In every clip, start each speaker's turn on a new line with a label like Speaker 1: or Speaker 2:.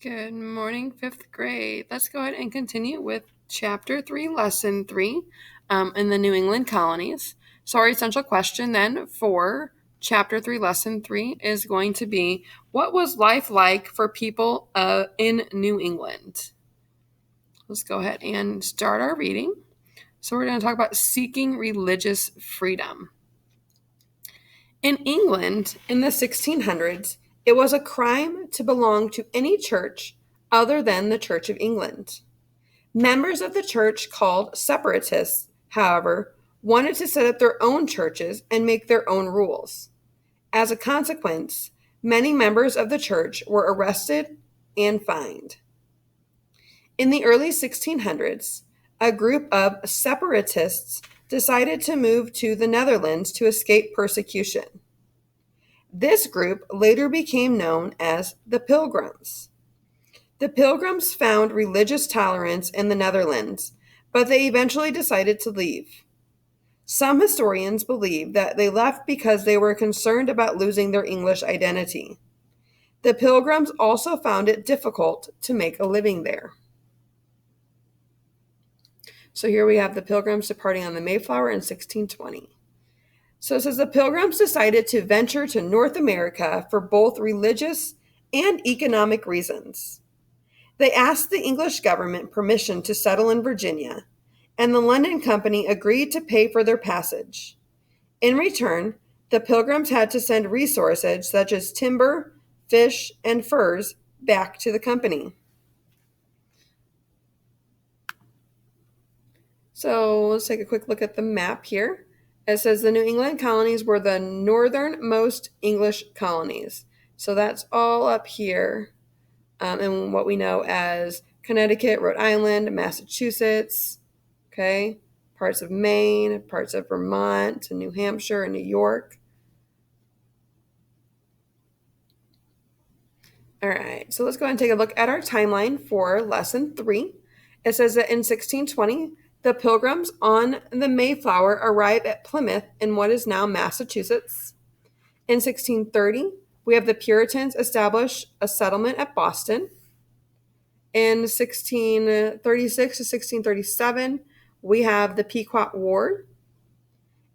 Speaker 1: Good morning, fifth grade. Let's go ahead and continue with Chapter 3, Lesson 3 in the New England Colonies. So our essential question then for Chapter 3, Lesson 3 is going to be, what was life like for people in New England? Let's go ahead and start our reading. So we're going to talk about seeking religious freedom. In England in the 1600s, it was a crime to belong to any church other than the Church of England. Members of the church, called separatists, however, wanted to set up their own churches and make their own rules. As a consequence, many members of the church were arrested and fined. In the early 1600s, a group of separatists decided to move to the Netherlands to escape persecution. This group later became known as the Pilgrims. The Pilgrims found religious tolerance in the Netherlands, but they eventually decided to leave. Some historians believe that they left because they were concerned about losing their English identity. The Pilgrims also found it difficult to make a living there. So here we have the Pilgrims departing on the Mayflower in 1620. So it says the Pilgrims decided to venture to North America for both religious and economic reasons. They asked the English government permission to settle in Virginia, and the London Company agreed to pay for their passage. In return, the Pilgrims had to send resources such as timber, fish, and furs back to the company. So let's take a quick look at the map here. It says the New England colonies were the northernmost English colonies. So that's all up here in what we know as Connecticut, Rhode Island, Massachusetts, okay, parts of Maine, parts of Vermont, and New Hampshire, and New York. All right, so let's go ahead and take a look at our timeline for Lesson 3. It says that in 1620, the Pilgrims on the Mayflower arrive at Plymouth in what is now Massachusetts. In 1630, we have the Puritans establish a settlement at Boston. In 1636 to 1637, we have the Pequot War.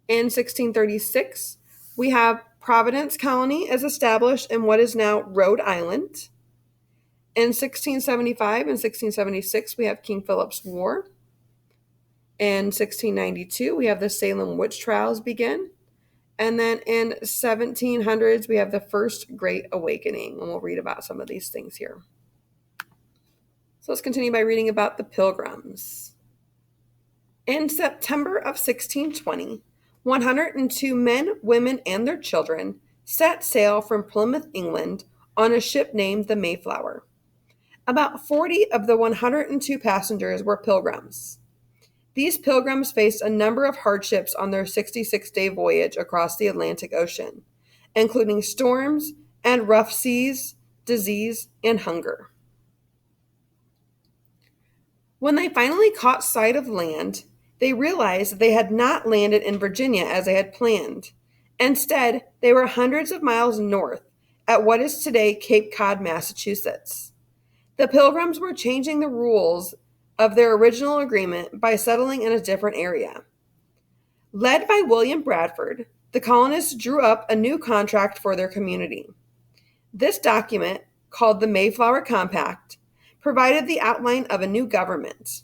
Speaker 1: In 1636, we have Providence Colony is established in what is now Rhode Island. In 1675 and 1676, we have King Philip's War. In 1692, we have the Salem witch trials begin. And then in 1700s, we have the First Great Awakening. And we'll read about some of these things here. So let's continue by reading about the Pilgrims. In September of 1620, 102 men, women, and their children set sail from Plymouth, England, on a ship named the Mayflower. About 40 of the 102 passengers were pilgrims. These pilgrims faced a number of hardships on their 66-day voyage across the Atlantic Ocean, including storms and rough seas, disease, and hunger. When they finally caught sight of land, they realized they had not landed in Virginia as they had planned. Instead, they were hundreds of miles north at what is today Cape Cod, Massachusetts. The Pilgrims were changing the rules of their original agreement by settling in a different area. Led by William Bradford, the colonists drew up a new contract for their community. This document, called the Mayflower Compact, provided the outline of a new government.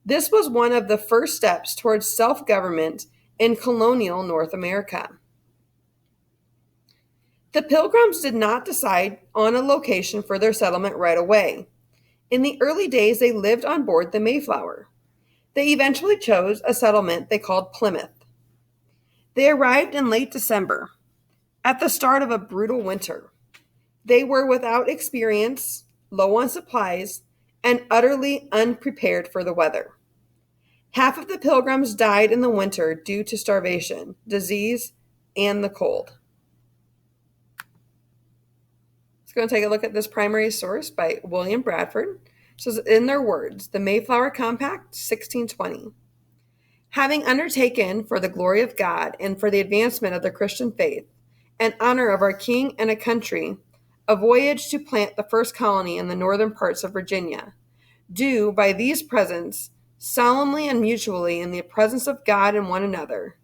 Speaker 1: This was one of the first steps towards self-government in colonial North America. The Pilgrims did not decide on a location for their settlement right away. In the early days, they lived on board the Mayflower. They eventually chose a settlement they called Plymouth. They arrived in late December, at the start of a brutal winter. They were without experience, low on supplies, and utterly unprepared for the weather. Half of the Pilgrims died in the winter due to starvation, disease, and the cold. Let's go and take a look at this primary source by William Bradford. So in their words, the Mayflower Compact, 1620. Having undertaken for the glory of God and for the advancement of the Christian faith, and honor of our king and a country, a voyage to plant the first colony in the northern parts of Virginia. Do, by these presents, solemnly and mutually in the presence of God and one another,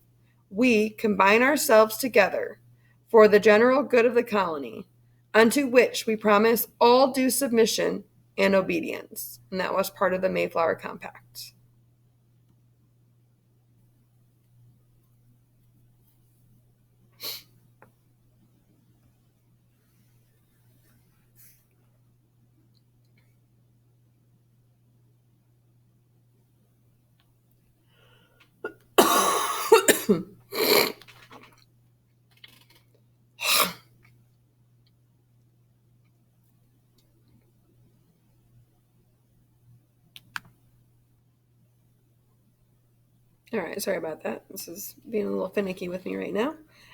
Speaker 1: we combine ourselves together for the general good of the colony, unto which we promise all due submission and obedience. And that was part of the Mayflower Compact. All right, sorry about that. This is being a little finicky with me right now.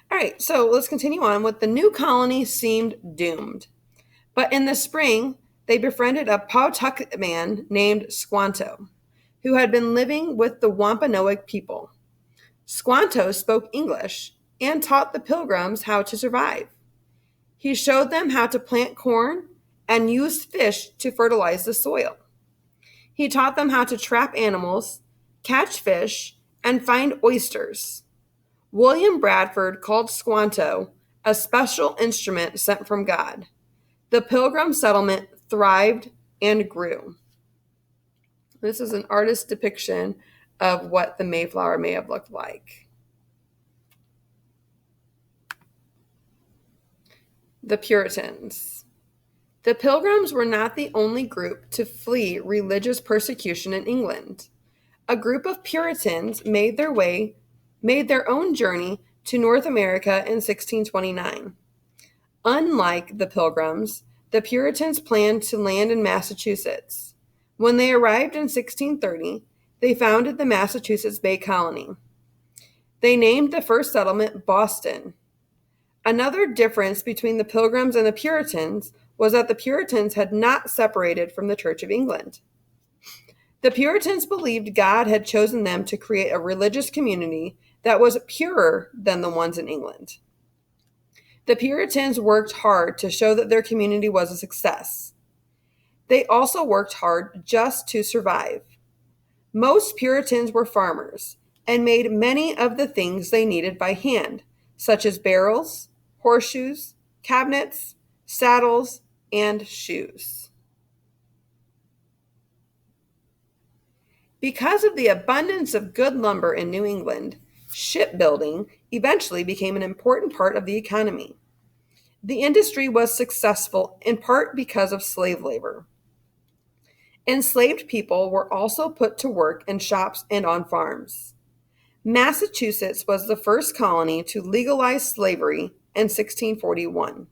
Speaker 1: All right, so let's continue on with the new colony seemed doomed. But in the spring, they befriended a Pawtucket man named Squanto, who had been living with the Wampanoag people. Squanto spoke English and taught the Pilgrims how to survive. He showed them how to plant corn and use fish to fertilize the soil. He taught them how to trap animals, catch fish, and find oysters. William Bradford called Squanto a special instrument sent from God. The Pilgrim settlement thrived and grew. This is an artist's depiction of what the Mayflower may have looked like. The Puritans. The Pilgrims were not the only group to flee religious persecution in England. A group of Puritans made their own journey to North America in 1629. Unlike the Pilgrims, the Puritans planned to land in Massachusetts. When they arrived in 1630, they founded the Massachusetts Bay Colony. They named the first settlement Boston. Another difference between the Pilgrims and the Puritans was that the Puritans had not separated from the Church of England. The Puritans believed God had chosen them to create a religious community that was purer than the ones in England. The Puritans worked hard to show that their community was a success. They also worked hard just to survive. Most Puritans were farmers and made many of the things they needed by hand, such as barrels, horseshoes, cabinets, saddles, and shoes. Because of the abundance of good lumber in New England, shipbuilding eventually became an important part of the economy. The industry was successful in part because of slave labor. Enslaved people were also put to work in shops and on farms. Massachusetts was the first colony to legalize slavery in 1641.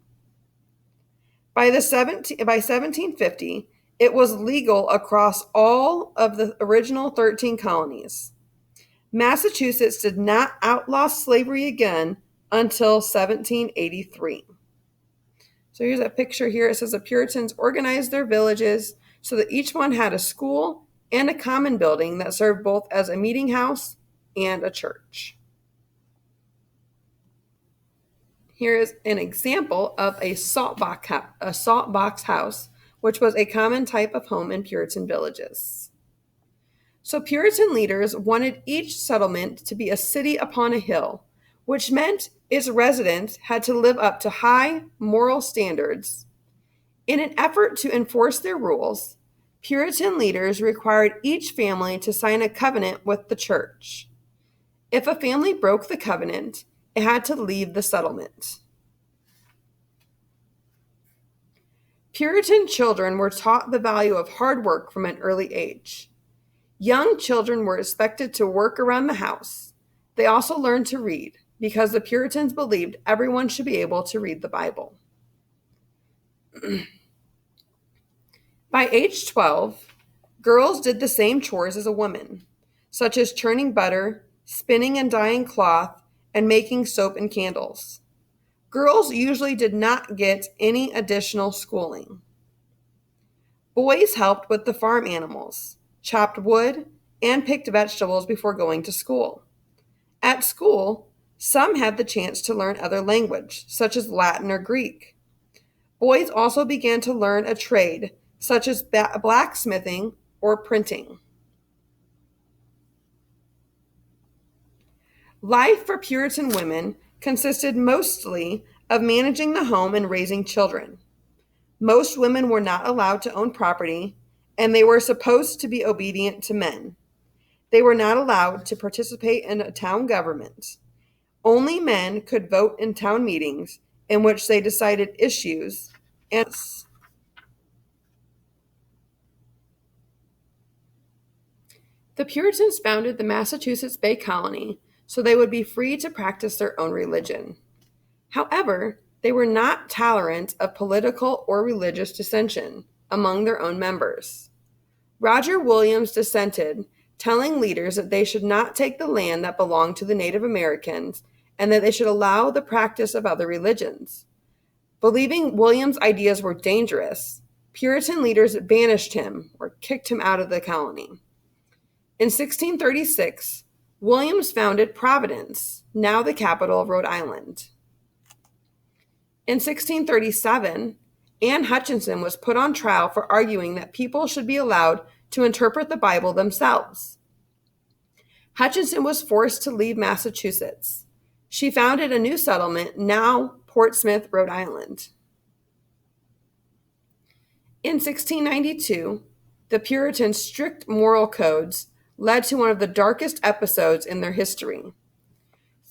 Speaker 1: By 1750, it was legal across all of the original 13 colonies. Massachusetts did not outlaw slavery again until 1783. So here's a picture here. It says the Puritans organized their villages so that each one had a school and a common building that served both as a meeting house and a church. Here is an example of a salt box house, which was a common type of home in Puritan villages. So Puritan leaders wanted each settlement to be a city upon a hill, which meant its residents had to live up to high moral standards. In an effort to enforce their rules, Puritan leaders required each family to sign a covenant with the church. If a family broke the covenant, it had to leave the settlement. Puritan children were taught the value of hard work from an early age. Young children were expected to work around the house. They also learned to read because the Puritans believed everyone should be able to read the Bible. By age 12, girls did the same chores as a woman, such as churning butter, spinning and dyeing cloth, and making soap and candles. Girls usually did not get any additional schooling. Boys helped with the farm animals, chopped wood, and picked vegetables before going to school. At school, some had the chance to learn other language, such as Latin or Greek. Boys also began to learn a trade, such as blacksmithing or printing. Life for Puritan women consisted mostly of managing the home and raising children. Most women were not allowed to own property, and they were supposed to be obedient to men. They were not allowed to participate in a town government. Only men could vote in town meetings in which they decided issues and the Puritans founded the Massachusetts Bay Colony so they would be free to practice their own religion. However, they were not tolerant of political or religious dissension among their own members. Roger Williams dissented, telling leaders that they should not take the land that belonged to the Native Americans and that they should allow the practice of other religions. Believing Williams' ideas were dangerous, Puritan leaders banished him or kicked him out of the colony. In 1636, Williams founded Providence, now the capital of Rhode Island. In 1637, Anne Hutchinson was put on trial for arguing that people should be allowed to interpret the Bible themselves. Hutchinson was forced to leave Massachusetts. She founded a new settlement, now Portsmouth, Rhode Island. In 1692, the Puritans' strict moral codes led to one of the darkest episodes in their history.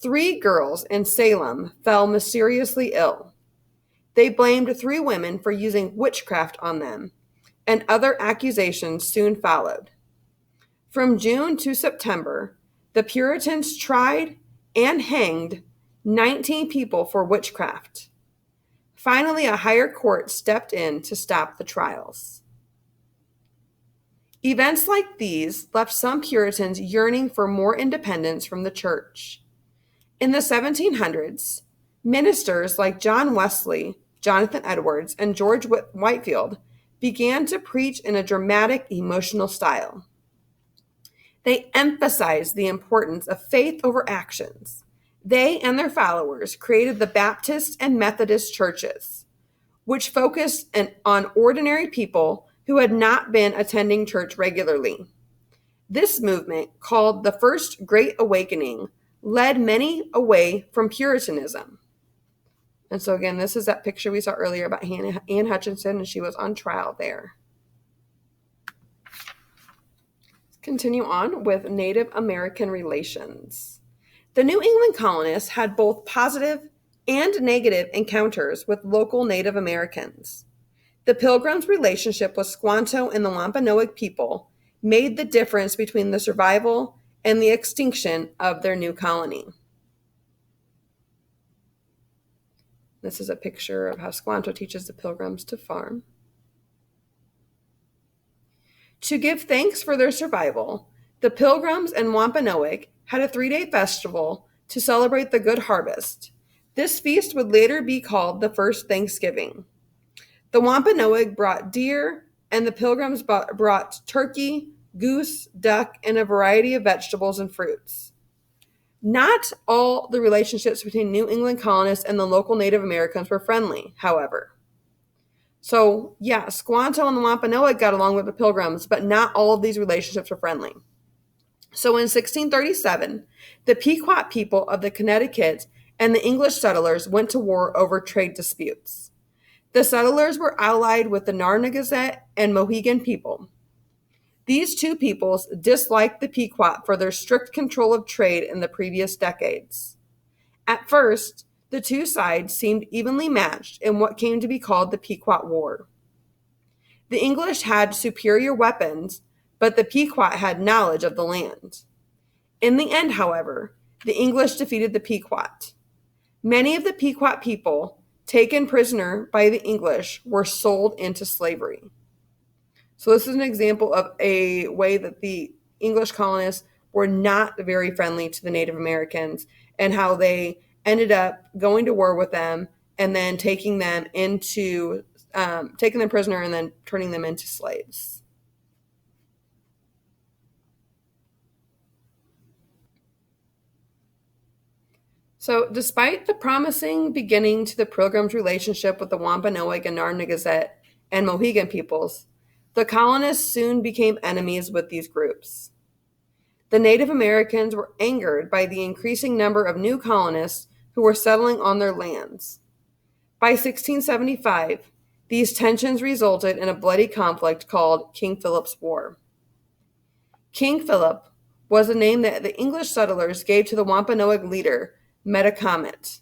Speaker 1: 3 girls in Salem fell mysteriously ill. They blamed 3 women for using witchcraft on them, and other accusations soon followed. From June to September, the Puritans tried and hanged 19 people for witchcraft. Finally, a higher court stepped in to stop the trials. Events like these left some Puritans yearning for more independence from the church. In the 1700s, ministers like John Wesley, Jonathan Edwards, and George Whitefield began to preach in a dramatic, emotional style. They emphasized the importance of faith over actions. They and their followers created the Baptist and Methodist churches, which focused on ordinary people who had not been attending church regularly. This movement, called the First Great Awakening, led many away from Puritanism. And so again, this is that picture we saw earlier about Anne Hutchinson, and she was on trial there. Let's continue on with Native American relations. The New England colonists had both positive and negative encounters with local Native Americans. The Pilgrims' relationship with Squanto and the Wampanoag people made the difference between the survival and the extinction of their new colony. This is a picture of how Squanto teaches the Pilgrims to farm. To give thanks for their survival, the Pilgrims and Wampanoag had a 3-day festival to celebrate the good harvest. This feast would later be called the First Thanksgiving. The Wampanoag brought deer, and the Pilgrims brought turkey, goose, duck, and a variety of vegetables and fruits. Not all the relationships between New England colonists and the local Native Americans were friendly, however. So, yeah, Squanto and the Wampanoag got along with the Pilgrims, but not all of these relationships were friendly. So in 1637, the Pequot people of the Connecticut and the English settlers went to war over trade disputes. The settlers were allied with the Narragansett and Mohegan people. These 2 peoples disliked the Pequot for their strict control of trade in the previous decades. At first, the 2 sides seemed evenly matched in what came to be called the Pequot War. The English had superior weapons, but the Pequot had knowledge of the land. In the end, however, the English defeated the Pequot. Many of the Pequot people taken prisoner by the English were sold into slavery. So this is an example of a way that the English colonists were not very friendly to the Native Americans, and how they ended up going to war with them and then taking them prisoner and then turning them into slaves. So, despite the promising beginning to the Pilgrims' relationship with the Wampanoag and Narragansett and Mohegan peoples, the colonists soon became enemies with these groups. The Native Americans were angered by the increasing number of new colonists who were settling on their lands. By 1675, these tensions resulted in a bloody conflict called King Philip's War. King Philip was a name that the English settlers gave to the Wampanoag leader, Metacomet.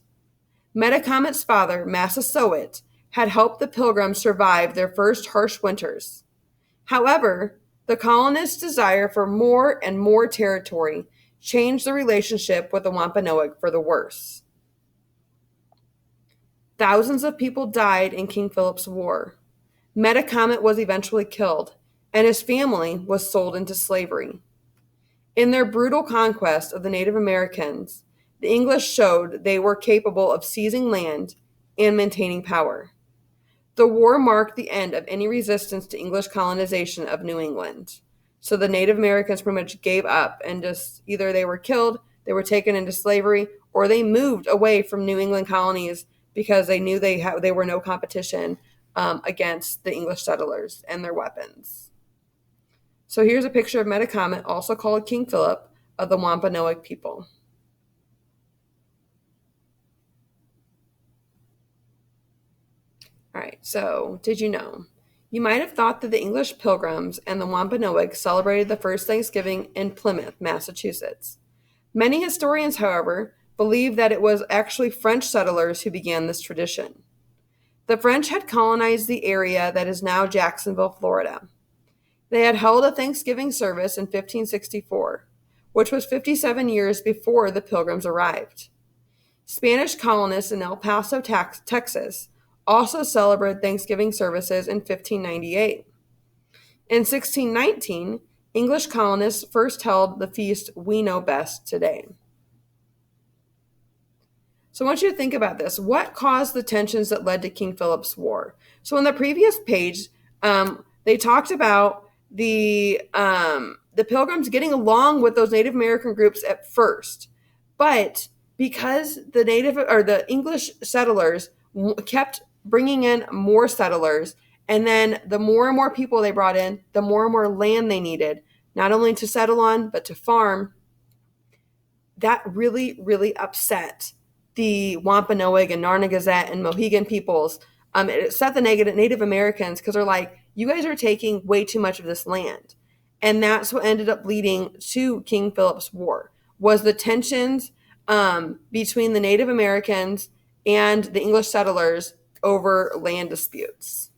Speaker 1: Metacomet's father, Massasoit, had helped the Pilgrims survive their first harsh winters. However, the colonists' desire for more and more territory changed the relationship with the Wampanoag for the worse. Thousands of people died in King Philip's War. Metacomet was eventually killed, and his family was sold into slavery. In their brutal conquest of the Native Americans, the English showed they were capable of seizing land and maintaining power. The war marked the end of any resistance to English colonization of New England. So the Native Americans pretty much gave up and just either they were killed, they were taken into slavery, or they moved away from New England colonies because they knew they were no competition against the English settlers and their weapons. So here's a picture of Metacomet, also called King Philip, of the Wampanoag people. All right, so did you know? You might have thought that the English Pilgrims and the Wampanoag celebrated the first Thanksgiving in Plymouth, Massachusetts. Many historians, however, believe that it was actually French settlers who began this tradition. The French had colonized the area that is now Jacksonville, Florida. They had held a Thanksgiving service in 1564, which was 57 years before the Pilgrims arrived. Spanish colonists in El Paso, Texas, also celebrated Thanksgiving services in 1598. In 1619, English colonists first held the feast we know best today. So I want you to think about this. What caused the tensions that led to King Philip's War? So in the previous page, they talked about the Pilgrims getting along with those Native American groups at first, but because the English settlers kept bringing in more settlers, and then the more and more people they brought in, the more and more land they needed, not only to settle on but to farm. That really, really upset the Wampanoag and Narragansett and Mohegan peoples. It upset the Native Americans because they're like, you guys are taking way too much of this land. And that's what ended up leading to King Philip's War, was the tensions between the Native Americans and the English settlers over land disputes.